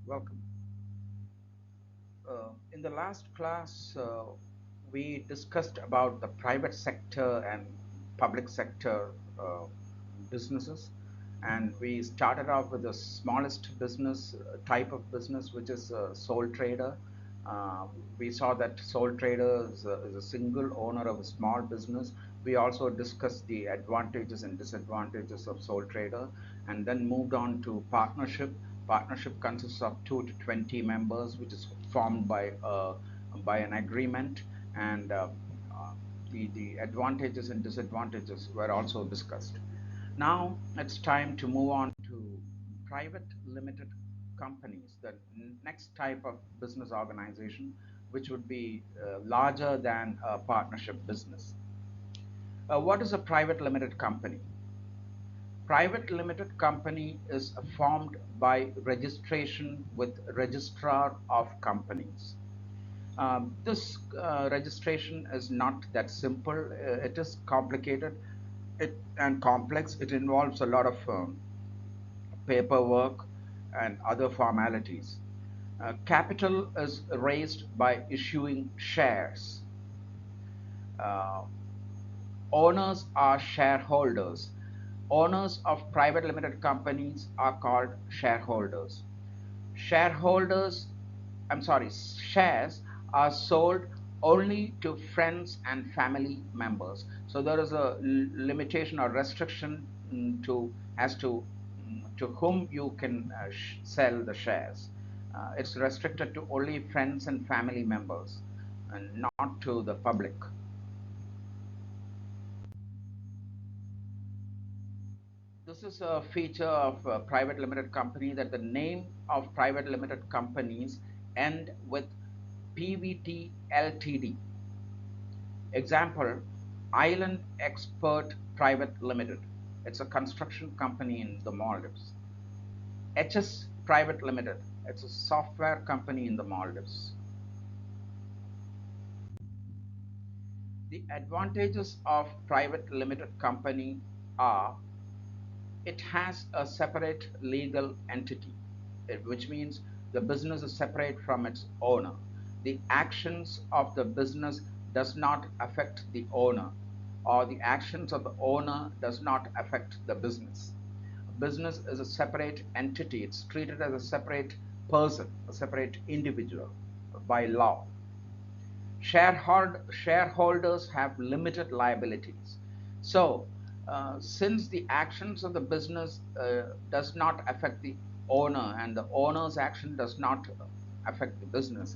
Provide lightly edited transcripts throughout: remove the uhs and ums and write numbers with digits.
Welcome. In the last class, we discussed about the private sector and public sector uh, businesses, and we started off with the smallest business type of business, which is a sole trader. We saw that sole trader is a single owner of a small business. We also discussed the advantages and disadvantages of sole trader, and then moved on to partnership. Partnership consists of 2 to 20 members, which is formed by an agreement, and the advantages and disadvantages were also discussed. Now it's time to move on to private limited companies, the next type of business organization, which would be larger than a partnership business. What is a private limited company? Private limited company is formed by registration with registrar of companies. This registration is not that simple. It is complicated and complex. It involves a lot of paperwork and other formalities. Capital is raised by issuing shares. Uh, Owners are shareholders. Owners of private limited companies are called shareholders. Shareholders, I'm sorry, shares are sold only to friends and family members. So there is a limitation or restriction to as to whom you can sell the shares. It's restricted to only friends and family members and not to the public. This is a feature of a private limited company, that the name of private limited companies end with Pvt Ltd. Example, Island Expert Private Limited. It's a construction company in the Maldives. HS Private Limited. It's a software company in the Maldives. The advantages of private limited company are: it has a separate legal entity, which means the business is separate from its owner. The actions of the business does not affect the owner, or the actions of the owner does not affect the business. Business is a separate entity. It's treated as a separate person, a separate individual by law. Shareholders have limited liabilities. So, since the actions of the business does not affect the owner, and the owner's action does not affect the business,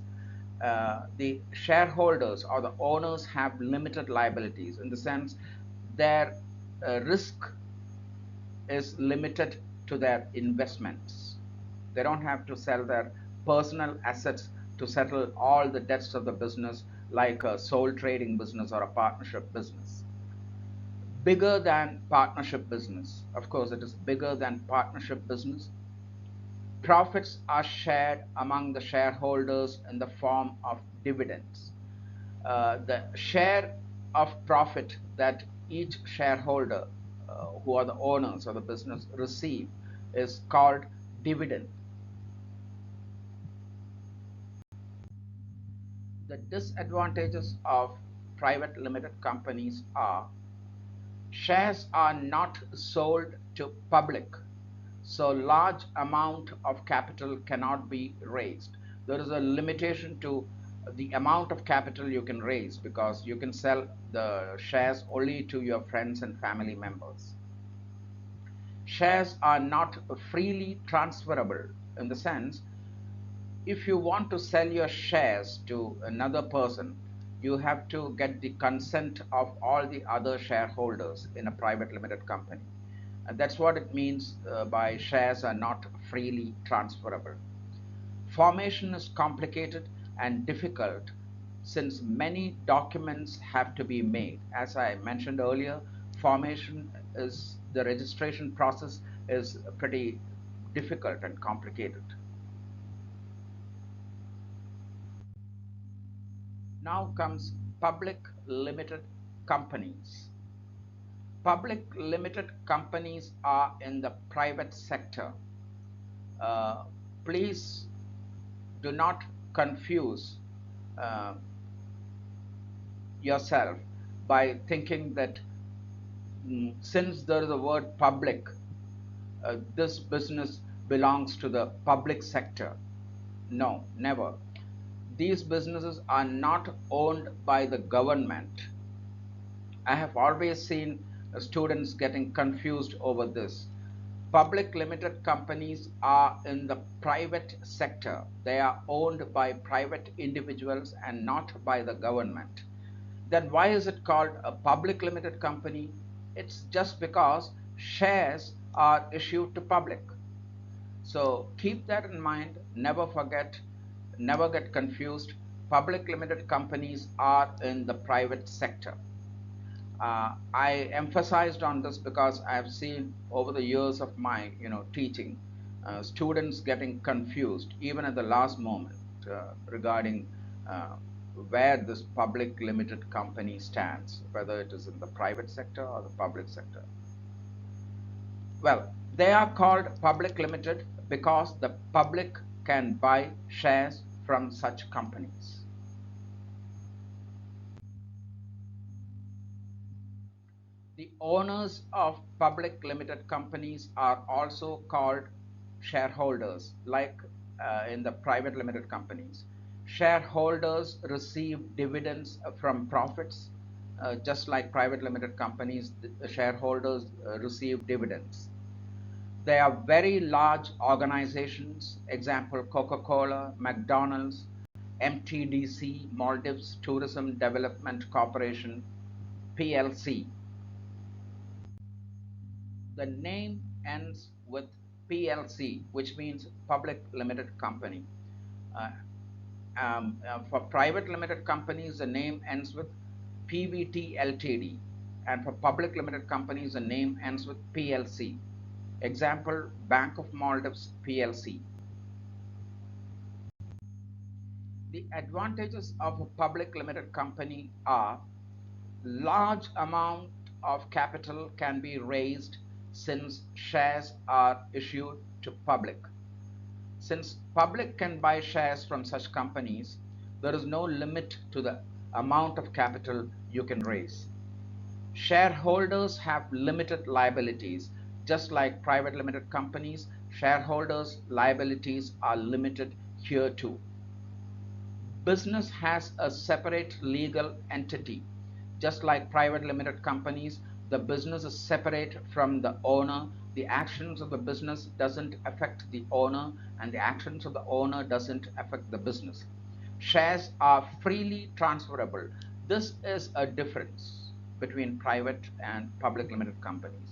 the shareholders or the owners have limited liabilities, in the sense their risk is limited to their investments. They don't have to sell their personal assets to settle all the debts of the business, like a sole trading business or a partnership business. Bigger than partnership business. Of course, it is bigger than partnership business. Profits are shared among the shareholders in the form of dividends. The share of profit that each shareholder, who are the owners of the business, receive is called dividend. The disadvantages of private limited companies are: shares are not sold to public, so large amount of capital cannot be raised. There is a limitation to the amount of capital you can raise, because you can sell the shares only to your friends and family members. Shares are not freely transferable, in the sense, if you want to sell your shares to another person, you have to get the consent of all the other shareholders in a private limited company. And that's what it means by shares are not freely transferable. Formation is complicated and difficult, since many documents have to be made. As I mentioned earlier, formation is the registration process is pretty difficult and complicated. Now comes public limited companies. Public limited companies are in the private sector. Uh, Please do not confuse uh, yourself by thinking that since there is a word public, this business belongs to the public sector. No, never. These businesses are not owned by the government. I have always seen students getting confused over this. Public limited companies are in the private sector. They are owned by private individuals and not by the government. Then why is it called a public limited company? It's just because shares are issued to public. So keep that in mind, never forget, never get confused. Public limited companies are in the private sector. I emphasized on this because I've seen over the years of my teaching, students getting confused even at the last moment regarding uh, where this public limited company stands, whether it is in the private sector or the public sector. Well, they are called public limited because the public can buy shares from such companies. The owners of public limited companies are also called shareholders, like in the private limited companies. Shareholders receive dividends from profits, just like private limited companies, the shareholders receive dividends. They are very large organizations, example Coca-Cola, McDonald's, MTDC, Maldives Tourism Development Corporation, PLC. The name ends with PLC, which means Public Limited Company. Uh, for private limited companies, the name ends with Pvt Ltd. And for public limited companies, the name ends with PLC. Example, Bank of Maldives PLC. The advantages of a public limited company are large amount of capital can be raised since shares are issued to public. Since public can buy shares from such companies, there is no limit to the amount of capital you can raise. Shareholders have limited liabilities. Just like private limited companies, shareholders' liabilities are limited here too. Business has a separate legal entity. Just like private limited companies, the business is separate from the owner. The actions of the business doesn't affect the owner, and the actions of the owner doesn't affect the business. Shares are freely transferable. This is a difference between private and public limited companies.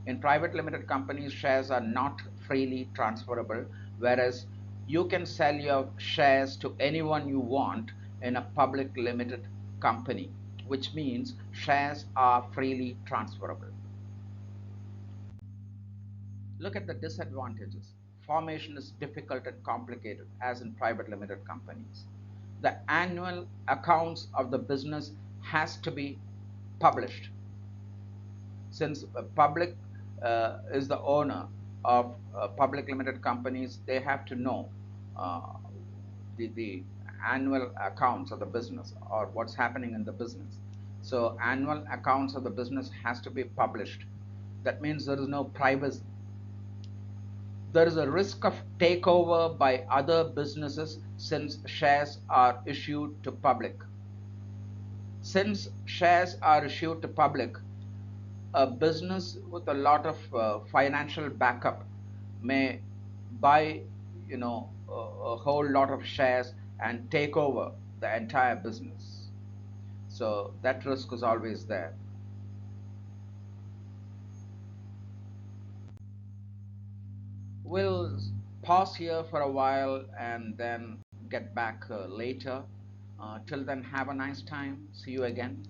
In private limited companies, shares are not freely transferable, whereas you can sell your shares to anyone you want in a public limited company, which means shares are freely transferable. Look at the disadvantages. Formation is difficult and complicated, as in private limited companies. The annual accounts of the business has to be published. Since public is the owner of public limited companies, they have to know uh, the annual accounts of the business or what's happening in the business. So annual accounts of the business has to be published. That means there is no privacy. There is a risk of takeover by other businesses since shares are issued to public. Since shares are issued to public, a business with a lot of financial backup may buy a whole lot of shares and take over the entire business. So that risk is always there. We'll pause here for a while and then get back later. Till then, have a nice time. See you again.